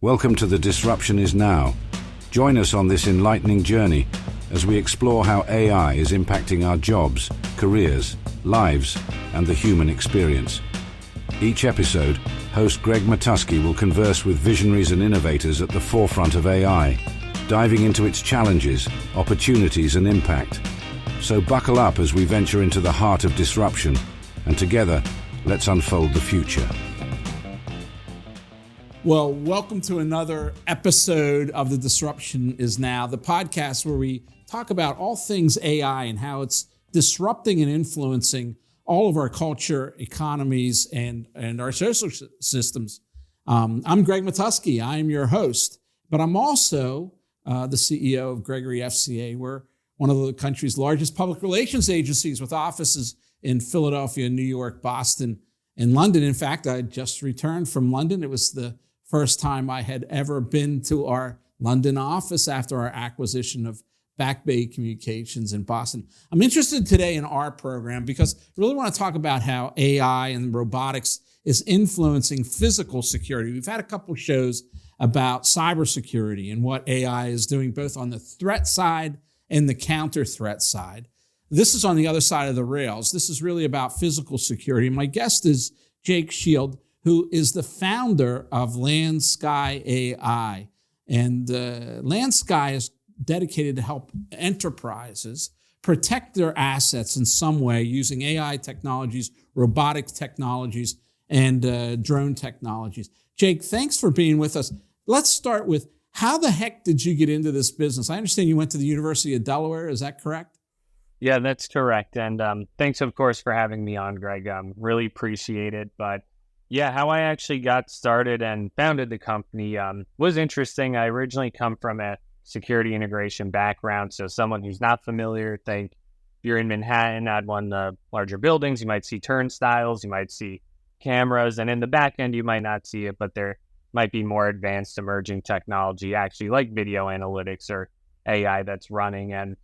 Welcome to The Disruption Is Now. Join us on this enlightening journey as we explore how AI is impacting our jobs, careers, lives, and the human experience. Each episode, host Greg Matusky will converse with visionaries and innovators at the forefront of AI, diving into its challenges, opportunities, and impact. So buckle up as we venture into the heart of disruption, and together, let's unfold the future. Well, welcome to another episode of The Disruption Is Now, the podcast where we talk about all things AI and how it's disrupting and influencing all of our culture, economies, and our social systems. I'm Greg Matusky. I am your host, but I'm also the CEO of Gregory FCA. We're one of the country's largest public relations agencies with offices in Philadelphia, New York, Boston, and London. In fact, I just returned from London. It was the first time I had ever been to our London office after our acquisition of Back Bay Communications in Boston. I'm interested today in our program because I really want to talk about how AI and robotics is influencing physical security. We've had a couple shows about cybersecurity and what AI is doing both on the threat side and the counter threat side. This is on the other side of the rails. This is really about physical security. My guest is Jake Shild, who is the founder of LandSkyAI. And LandSky is dedicated to help enterprises protect their assets in some way using AI technologies, robotic technologies, and drone technologies. Jake, thanks for being with us. Let's start with, how the heck did you get into this business? I understand you went to the University of Delaware. Is that correct? Yeah, that's correct. And thanks, of course, for having me on, Greg. Really appreciate it. But yeah, how I actually got started and founded the company was interesting. I originally come from a security integration background. So someone who's not familiar, think if you're in Manhattan at one of the larger buildings, you might see turnstiles, you might see cameras, and in the back end, you might not see it, but there might be more advanced emerging technology, actually like video analytics or AI that's running. And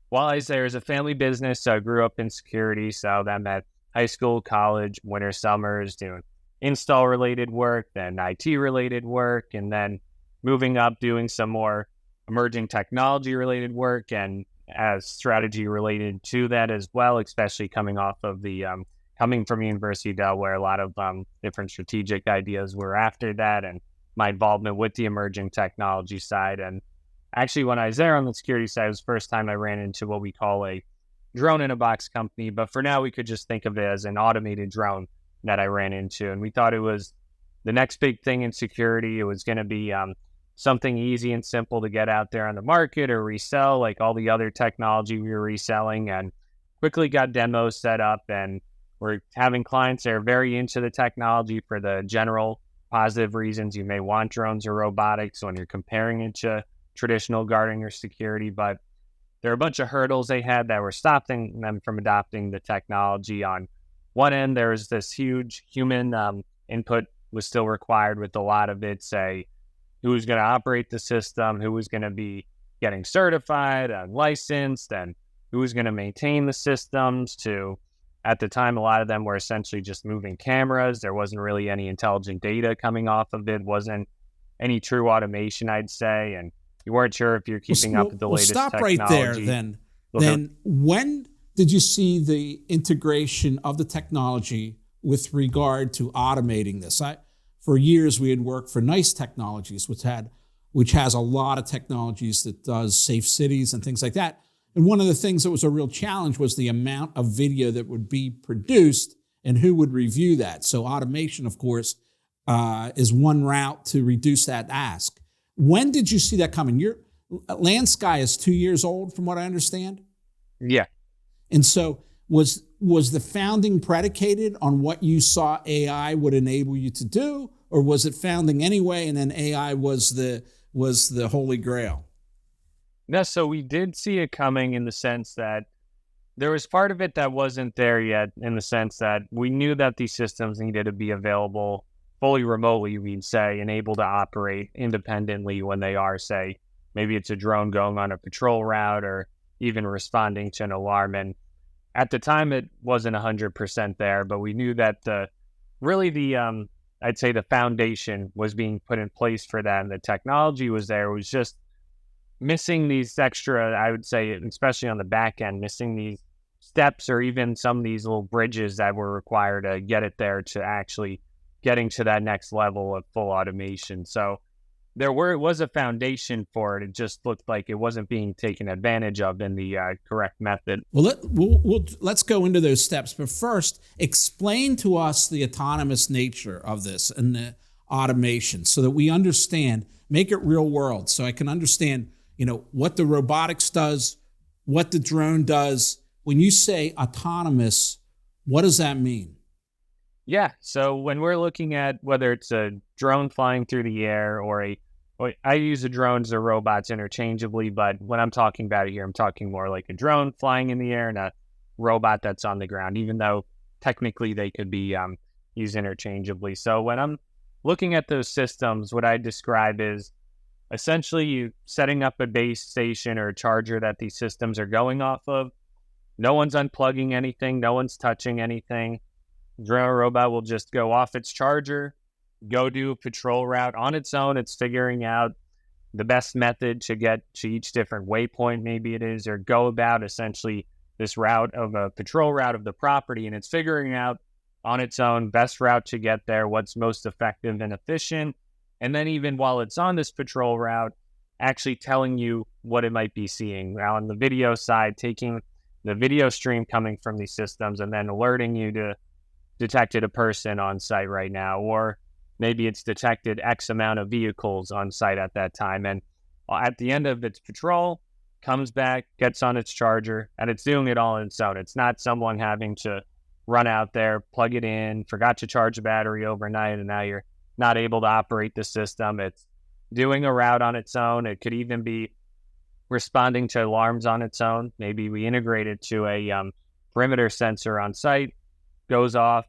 while I was there as a family business, so I grew up in security. So then at high school, college, winter, summers, doing install related work, then IT related work, and then moving up doing some more emerging technology related work and as strategy related to that as well, especially coming off of the coming from University of Delaware. A lot of different strategic ideas were after that, and my involvement with the emerging technology side. And actually, when I was there on the security side, it was the first time I ran into what we call a drone in a box company. But for now, we could just think of it as an automated drone that I ran into. And we thought it was the next big thing in security. It was going to be something easy and simple to get out there on the market or resell, like all the other technology we were reselling, and quickly got demos set up. And we're having clients that are very into the technology for the general positive reasons you may want drones or robotics when you're comparing it to traditional guarding or security. But there are a bunch of hurdles they had that were stopping them from adopting the technology. On one end, there was this huge human input was still required with a lot of it, say, who was going to operate the system, who was going to be getting certified and licensed, and who was going to maintain the systems. To, at the time, a lot of them were essentially just moving cameras. There wasn't really any intelligent data coming off of it, wasn't any true automation, I'd say, and you weren't sure if you're keeping up with the latest technology. Stop right there then. Then when did you see the integration of the technology with regard to automating this? For years, we had worked for Nice Technologies, which has a lot of technologies that does safe cities and things like that. And one of the things that was a real challenge was the amount of video that would be produced and who would review that. So automation, of course, is one route to reduce that ask. When did you see that coming? LandSky is 2 years old, from what I understand. Yeah. And so was the founding predicated on what you saw AI would enable you to do, or was it founding anyway and then AI was the holy grail? No, so we did see it coming in the sense that there was part of it that wasn't there yet, in the sense that we knew that these systems needed to be available fully remotely, we'd say, and able to operate independently when they are, say, maybe it's a drone going on a patrol route or even responding to an alarm. And at the time, it wasn't 100% there, but we knew that the I'd say the foundation was being put in place for them. The technology was there. It was just missing these extra, I would say, especially on the back end, missing these steps or even some of these little bridges that were required to get it there to actually getting to that next level of full automation. So it was a foundation for it. It just looked like it wasn't being taken advantage of in the correct method. Well, let's go into those steps. But first, explain to us the autonomous nature of this and the automation so that we understand, make it real world so I can understand, what the robotics does, what the drone does. When you say autonomous, what does that mean? Yeah. So when we're looking at whether it's a drone flying through the air or I use the drones or robots interchangeably, but when I'm talking about it here, I'm talking more like a drone flying in the air and a robot that's on the ground, even though technically they could be used interchangeably. So when I'm looking at those systems, what I describe is essentially you setting up a base station or a charger that these systems are going off of. No one's unplugging anything. No one's touching anything. Drone or robot will just go off its charger, go do a patrol route on its own. It's figuring out the best method to get to each different waypoint, maybe it is, or go about essentially this route of a patrol route of the property. And it's figuring out on its own best route to get there, what's most effective and efficient. And then even while it's on this patrol route, actually telling you what it might be seeing. Now on the video side, taking the video stream coming from these systems and then alerting you to detected a person on site right now, or maybe it's detected X amount of vehicles on site at that time. And at the end of its patrol, comes back, gets on its charger, and it's doing it all on its own. It's not someone having to run out there, plug it in, forgot to charge the battery overnight, and now you're not able to operate the system. It's doing a route on its own. It could even be responding to alarms on its own. Maybe we integrate it to a perimeter sensor on site, goes off,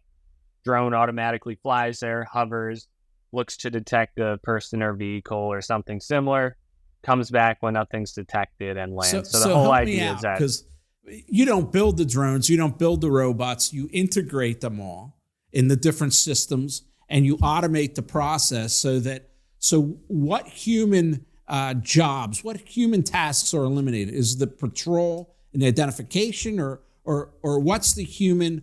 drone automatically flies there, hovers, looks to detect a person or vehicle or something similar, comes back when nothing's detected and lands. So the whole idea is that, because you don't build the drones, you don't build the robots, you integrate them all in the different systems and you automate the process so what human jobs, what human tasks are eliminated? Is the patrol and identification or what's the human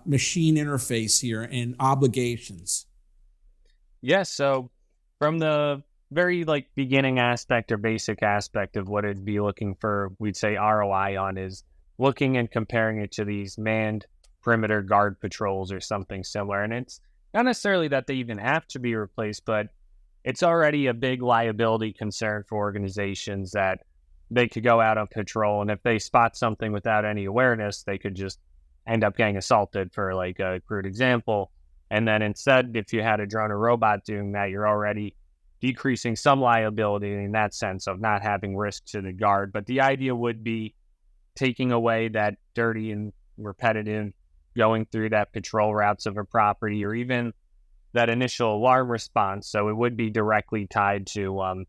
machine interface here and obligations? Yes. So from the very beginning aspect or basic aspect of what it'd be looking for, we'd say ROI on is looking and comparing it to these manned perimeter guard patrols or something similar. And it's not necessarily that they even have to be replaced, but it's already a big liability concern for organizations that they could go out on patrol. And if they spot something without any awareness, they could just end up getting assaulted, for a crude example. And then instead, if you had a drone or robot doing that, you're already decreasing some liability in that sense of not having risk to the guard. But the idea would be taking away that dirty and repetitive going through that patrol routes of a property, or even that initial alarm response. So it would be directly tied to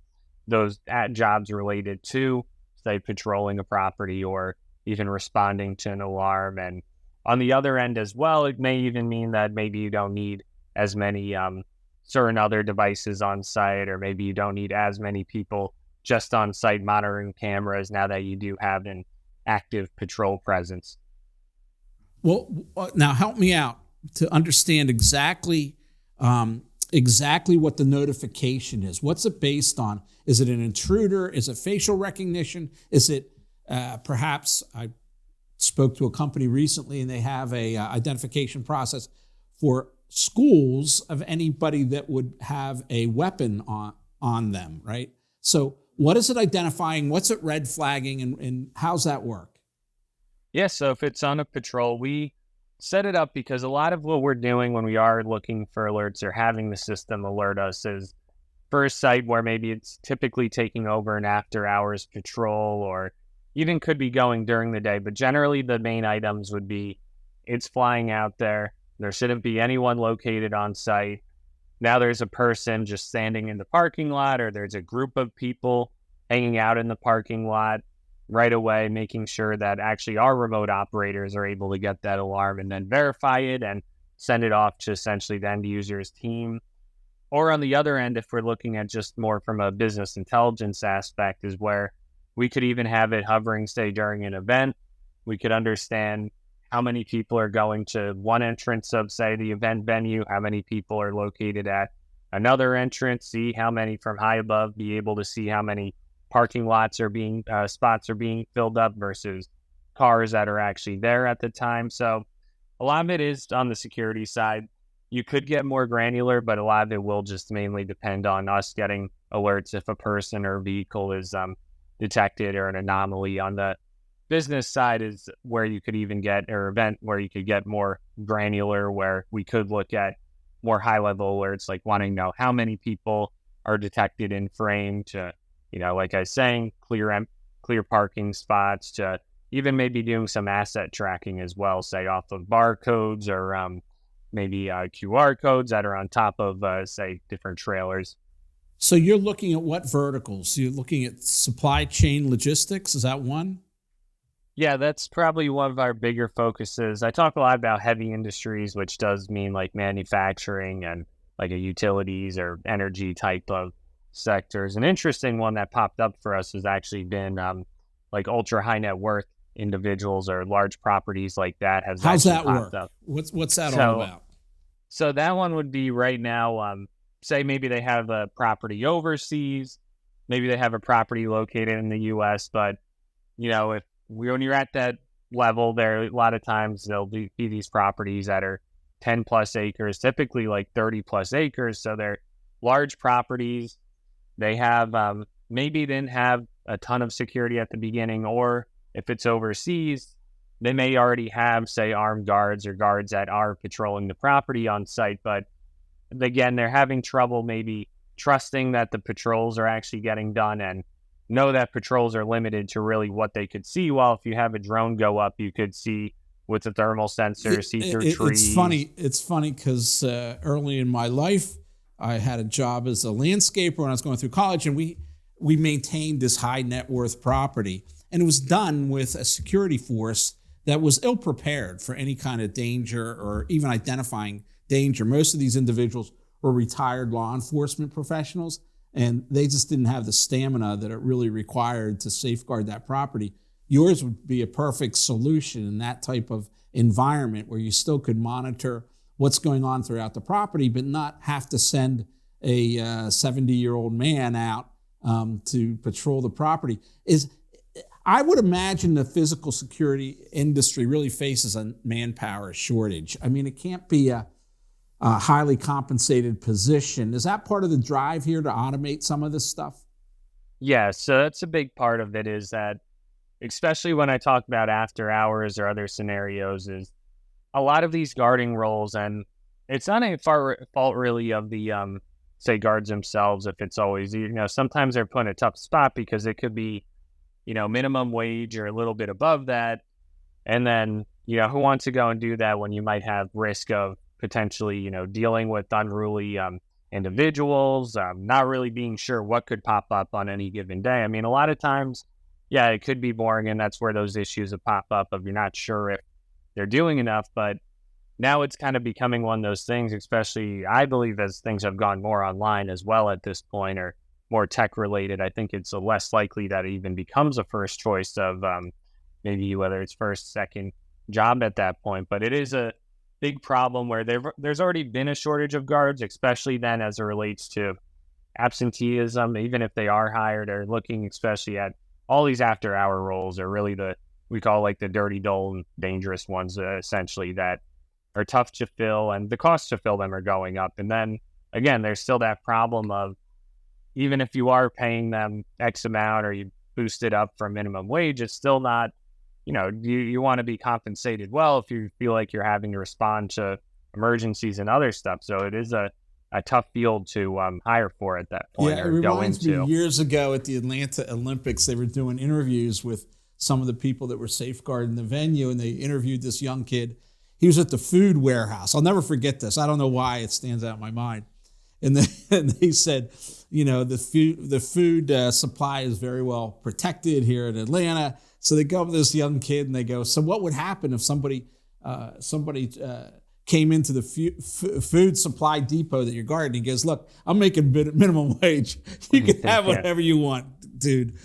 those jobs related to, say, patrolling a property or even responding to an alarm. And on the other end as well, it may even mean that maybe you don't need as many certain other devices on site, or maybe you don't need as many people just on site monitoring cameras now that you do have an active patrol presence. Well, now help me out to understand exactly what the notification is. What's it based on? Is it an intruder? Is it facial recognition? Is it perhaps, I spoke to a company recently and they have a identification process for schools of anybody that would have a weapon on them, right? So what is it identifying? What's it red flagging, and how's that work? Yeah, so if it's on a patrol, we set it up because a lot of what we're doing when we are looking for alerts or having the system alert us is for a site where maybe it's typically taking over an after hours patrol, or even could be going during the day. But generally the main items would be it's flying out there. There shouldn't be anyone located on site. Now there's a person just standing in the parking lot, or there's a group of people hanging out in the parking lot. Right away, making sure that actually our remote operators are able to get that alarm and then verify it and send it off to essentially the end user's team. Or on the other end, if we're looking at just more from a business intelligence aspect, is where we could even have it hovering, say, during an event. We could understand how many people are going to one entrance of, say, the event venue, how many people are located at another entrance, see how many from high above, be able to see how many parking lots are being, spots are being filled up versus cars that are actually there at the time. So a lot of it is on the security side. You could get more granular, but a lot of it will just mainly depend on us getting alerts if a person or vehicle is detected or an anomaly. On the business side is where you could even get, or event where you could get more granular, where we could look at more high-level alerts, like wanting to know how many people are detected in frame to, like I was saying, clear parking spots, to even maybe doing some asset tracking as well, say off of barcodes or maybe QR codes that are on top of, say, different trailers. So you're looking at what verticals? You're looking at supply chain logistics? Is that one? Yeah, that's probably one of our bigger focuses. I talk a lot about heavy industries, which does mean like manufacturing and like a utilities or energy type of sectors. An interesting one that popped up for us has actually been like ultra high net worth individuals or large properties like that. How's that work? What's that all about? So that one would be right now, say maybe they have a property overseas, maybe they have a property located in the US, but when you're at that level, there a lot of times there'll be these properties that are 10 plus acres, typically like 30 plus acres. So they're large properties. They have maybe didn't have a ton of security at the beginning, or if it's overseas, they may already have, say, armed guards or guards that are patrolling the property on site. But again, they're having trouble maybe trusting that the patrols are actually getting done, and know that patrols are limited to really what they could see. While if you have a drone go up, you could see with the thermal sensor, see through trees. It's funny because early in my life, I had a job as a landscaper when I was going through college, and we maintained this high net worth property. And it was done with a security force that was ill-prepared for any kind of danger or even identifying danger. Most of these individuals were retired law enforcement professionals, and they just didn't have the stamina that it really required to safeguard that property. Yours would be a perfect solution in that type of environment where you still could monitor what's going on throughout the property, but not have to send a 70-year-old man out to patrol the property. I would imagine the physical security industry really faces a manpower shortage. I mean, it can't be a highly compensated position. Is that part of the drive here to automate some of this stuff? Yeah, so that's a big part of it, is that, especially when I talk about after hours or other scenarios, is a lot of these guarding roles, and it's not a fault really of the, say, guards themselves if it's always, sometimes they're put in a tough spot because it could be, minimum wage or a little bit above that. And then, who wants to go and do that when you might have risk of potentially, dealing with unruly individuals, not really being sure what could pop up on any given day. I mean, a lot of times, yeah, it could be boring, and that's where those issues have pop up of you're not sure if they're doing enough. But now it's kind of becoming one of those things, especially, I believe, as things have gone more online as well at this point, or more tech related. I think it's less likely that it even becomes a first choice of maybe whether it's first, second job at that point. But it is a big problem where there's already been a shortage of guards, especially then as it relates to absenteeism. Even if they are hired, they're looking especially at all these after hour roles, are really we call like the dirty, dull, and dangerous ones, essentially, that are tough to fill, and the costs to fill them are going up. And then again, there's still that problem of, even if you are paying them X amount or you boost it up from minimum wage, it's still not, you want to be compensated well if you feel like you're having to respond to emergencies and other stuff. So it is a tough field to hire for at that point. Yeah, it reminds me, years ago at the Atlanta Olympics, they were doing interviews with some of the people that were safeguarding the venue, and they interviewed this young kid. He was at the food warehouse. I'll never forget this. I don't know why it stands out in my mind. And they said, the food supply is very well protected here in Atlanta. So they go up to this young kid and they go, so what would happen if somebody came into the food supply depot that you're guarding. He goes, look, I'm making minimum wage. You can have whatever you want, dude.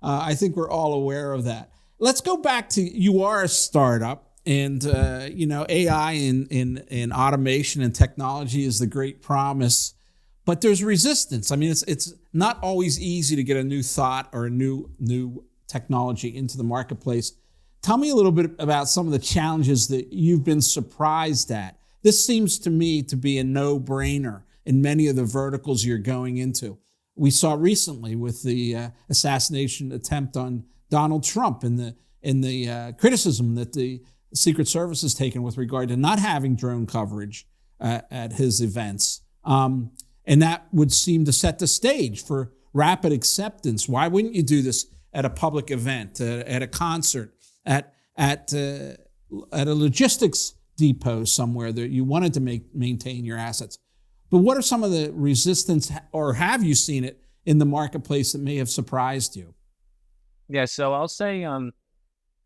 I think we're all aware of that. Let's go back to, you are a startup, and AI in automation and technology is the great promise, but there's resistance. I mean, it's not always easy to get a new thought or a new technology into the marketplace. Tell me a little bit about some of the challenges that you've been surprised at. This seems to me to be a no-brainer in many of the verticals you're going into. We saw recently with the assassination attempt on Donald Trump and the criticism that the Secret Service has taken with regard to not having drone coverage at his events. And that would seem to set the stage for rapid acceptance. Why wouldn't you do this at a public event, at a concert, at a logistics depot somewhere that you wanted to maintain your assets? But what are some of the resistance, or have you seen it in the marketplace that may have surprised you? Yeah, so I'll say, and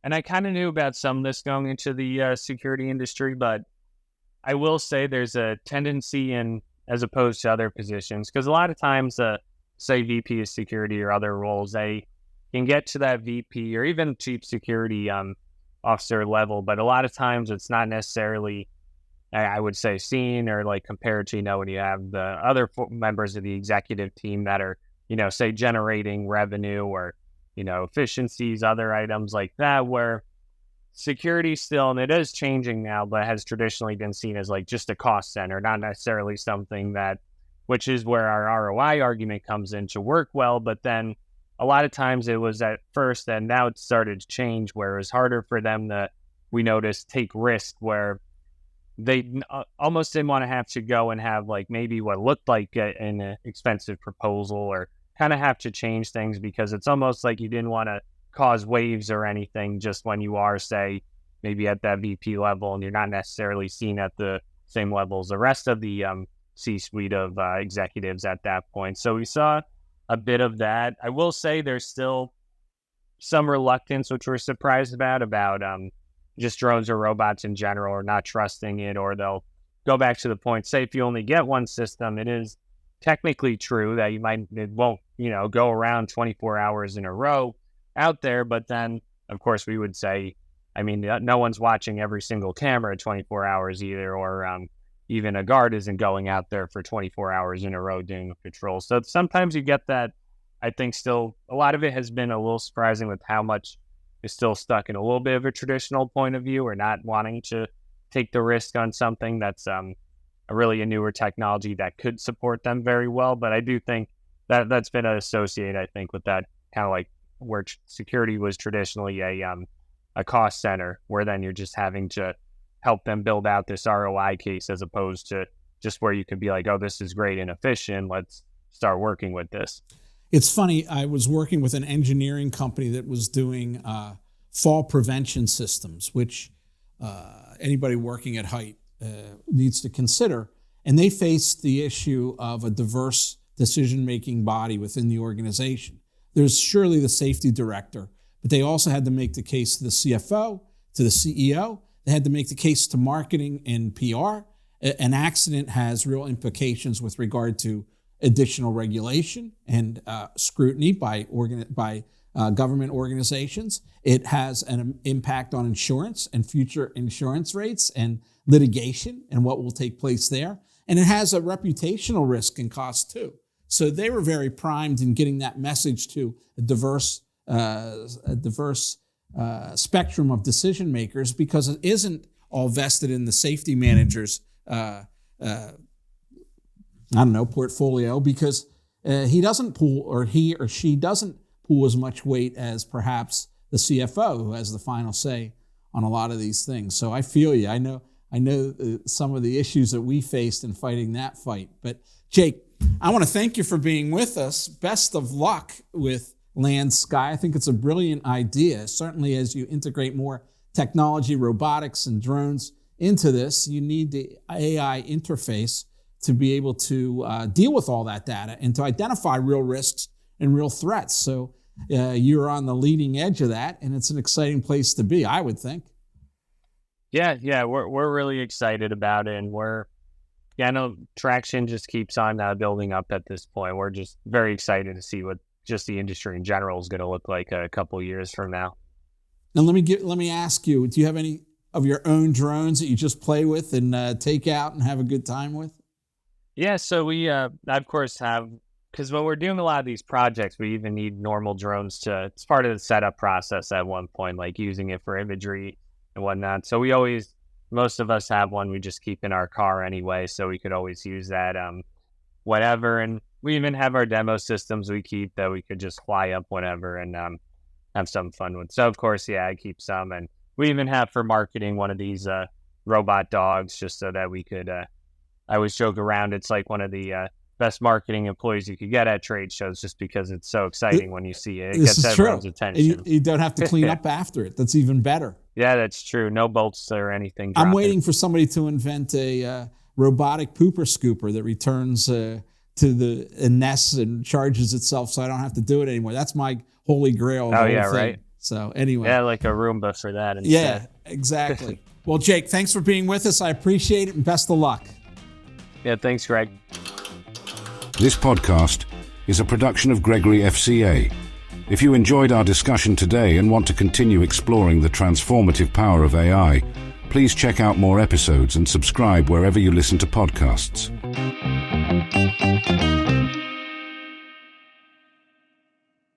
I kind of knew about some of this going into the security industry, but I will say there's a tendency in, as opposed to other positions, because a lot of times, say VP of security or other roles, they can get to that VP or even chief security officer level, but a lot of times it's not necessarily, I would say, seen or like compared to, when you have the other members of the executive team that are, say generating revenue or, efficiencies, other items like that, where security still, and it is changing now, but has traditionally been seen as like just a cost center, not necessarily something that, which is where our ROI argument comes in to work well. But then a lot of times it was at first, and now it's started to change where it's harder for them to, we noticed, take risk where they almost didn't want to have to go and have like maybe what looked like an expensive proposal, or kind of have to change things because it's almost like you didn't want to cause waves or anything just when you are, say, maybe at that VP level and you're not necessarily seen at the same level as the rest of the C-suite of executives at that point. So we saw a bit of that. I will say there's still some reluctance, which we're surprised about just drones or robots in general, or not trusting it, or they'll go back to the point, say if you only get one system, it is technically true that it won't, go around 24 hours in a row out there. But then, of course, we would say, I mean, no one's watching every single camera 24 hours either, or even a guard isn't going out there for 24 hours in a row doing a patrol. So sometimes you get that. I think still a lot of it has been a little surprising with how much is still stuck in a little bit of a traditional point of view, or not wanting to take the risk on something that's a newer technology that could support them very well. But I do think that that's been associated, I think, with that kind of like where security was traditionally a cost center, where then you're just having to help them build out this ROI case, as opposed to just where you could be like, oh, this is great and efficient, let's start working with this. It's funny, I was working with an engineering company that was doing fall prevention systems, which anybody working at height needs to consider. And they faced the issue of a diverse decision-making body within the organization. There's surely the safety director, but they also had to make the case to the CFO, to the CEO. They had to make the case to marketing and PR. An accident has real implications with regard to additional regulation and scrutiny by government organizations. It has an impact on insurance and future insurance rates and litigation and what will take place there. And it has a reputational risk and cost too. So they were very primed in getting that message to a diverse spectrum of decision makers, because it isn't all vested in the safety manager's portfolio, because he doesn't pull, or he or she doesn't pull as much weight as perhaps the CFO, who has the final say on a lot of these things. So I feel you. I know some of the issues that we faced in fighting that fight. But Jake, I want to thank you for being with us. Best of luck with LandSky. I think it's a brilliant idea. Certainly as you integrate more technology, robotics, and drones into this, you need the AI interface to be able to deal with all that data and to identify real risks and real threats. So you're on the leading edge of that, and it's an exciting place to be, I would think. Yeah, we're really excited about it, and I know traction just keeps on building up at this point. We're just very excited to see what just the industry in general is going to look like a couple of years from now. Now, let me ask you: do you have any of your own drones that you just play with and take out and have a good time with? Yeah, so we of course have, because when we're doing a lot of these projects, we even need normal drones it's part of the setup process at one point, like using it for imagery and whatnot. So most of us have one we just keep in our car anyway, so we could always use that, whatever. And we even have our demo systems we keep that we could just fly up whenever and have some fun with. So of course, yeah, I keep some. And we even have for marketing one of these robot dogs, just so that we could, I always joke around, it's like one of the best marketing employees you could get at trade shows, just because it's so exciting when you see it. It gets everyone's attention. You don't have to clean up after it. That's even better. Yeah, that's true. No bolts or anything. I'm waiting for somebody to invent a robotic pooper scooper that returns to the nest and charges itself, so I don't have to do it anymore. That's my holy grail. Oh yeah, thing. Right. So anyway, yeah, like a Roomba for that instead. Yeah, exactly. Well, Jake, thanks for being with us. I appreciate it, and best of luck. Yeah, thanks, Greg. This podcast is a production of Gregory FCA. If you enjoyed our discussion today and want to continue exploring the transformative power of AI, please check out more episodes and subscribe wherever you listen to podcasts.